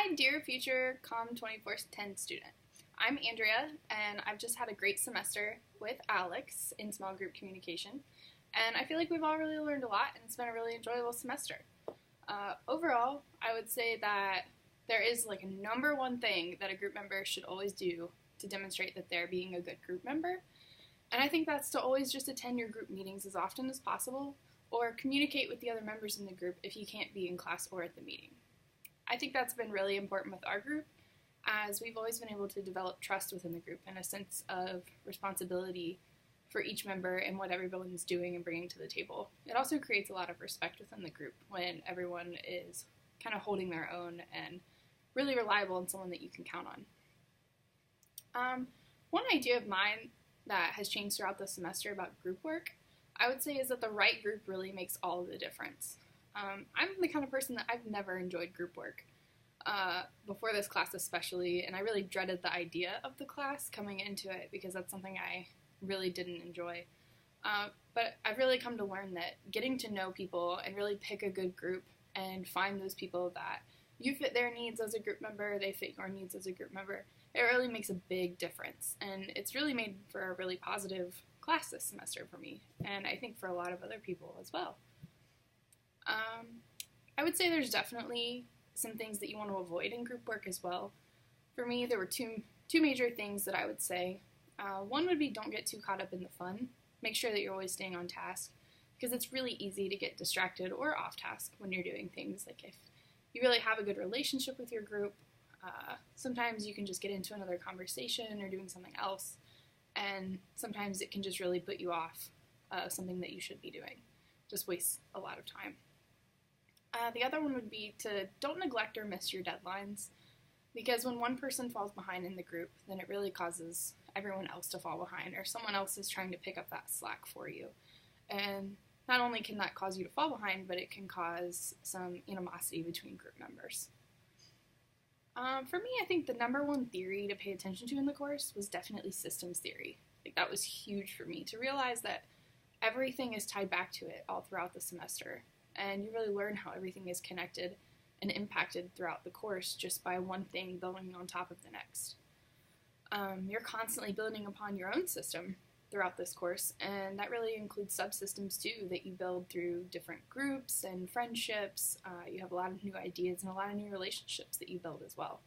Hi, dear future COM 2410 student. I'm Andrea, and I've just had a great semester with Alex in small group communication, and I feel like we've all really learned a lot, and it's been a really enjoyable semester. Overall, I would say that there is like a number one thing that a group member should always do to demonstrate that they're being a good group member, and I think that's to always just attend your group meetings as often as possible, or communicate with the other members in the group if you can't be in class or at the meeting. I think that's been really important with our group, as we've always been able to develop trust within the group and a sense of responsibility for each member and what everyone's doing and bringing to the table. It also creates a lot of respect within the group when everyone is kind of holding their own and really reliable and someone that you can count on. One idea of mine that has changed throughout the semester about group work, I would say, is that the right group really makes all of the difference. I'm the kind of person that I've never enjoyed group work, before this class especially, and I really dreaded the idea of the class coming into it because that's something I really didn't enjoy. But I've really come to learn that getting to know people and really pick a good group and find those people that you fit their needs as a group member, they fit your needs as a group member, it really makes a big difference. And it's really made for a really positive class this semester for me, and I think for a lot of other people as well. I would say there's definitely some things that you want to avoid in group work as well. For me, there were two major things that I would say. One would be don't get too caught up in the fun. Make sure that you're always staying on task, because it's really easy to get distracted or off task when you're doing things. Like if you really have a good relationship with your group, sometimes you can just get into another conversation or doing something else, and sometimes it can just really put you off something that you should be doing. Just wastes a lot of time. The other one would be to don't neglect or miss your deadlines, because when one person falls behind in the group, then it really causes everyone else to fall behind, or someone else is trying to pick up that slack for you. And not only can that cause you to fall behind, but it can cause some animosity between group members. For me, I think the number one theory to pay attention to in the course was definitely systems theory. Like, that was huge for me, to realize that everything is tied back to it all throughout the semester. And you really learn how everything is connected and impacted throughout the course just by one thing building on top of the next. You're constantly building upon your own system throughout this course, and that really includes subsystems too that you build through different groups and friendships. You have a lot of new ideas and a lot of new relationships that you build as well.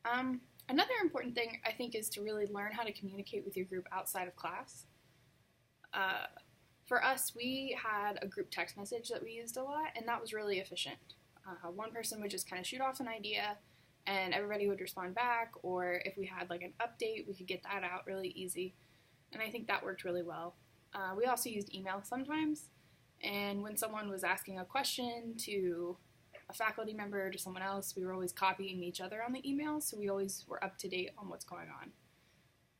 Another important thing, I think, is to really learn how to communicate with your group outside of class. For us, we had a group text message that we used a lot, and that was really efficient. One person would just kind of shoot off an idea, and everybody would respond back, or if we had like an update, we could get that out really easy, and I think that worked really well. We also used email sometimes, and when someone was asking a question to a faculty member or to someone else, we were always copying each other on the email, so we always were up to date on what's going on.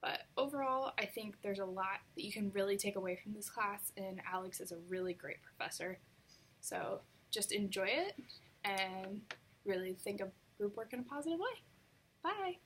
But overall, I think there's a lot that you can really take away from this class, and Alex is a really great professor. So just enjoy it and really think of group work in a positive way. Bye!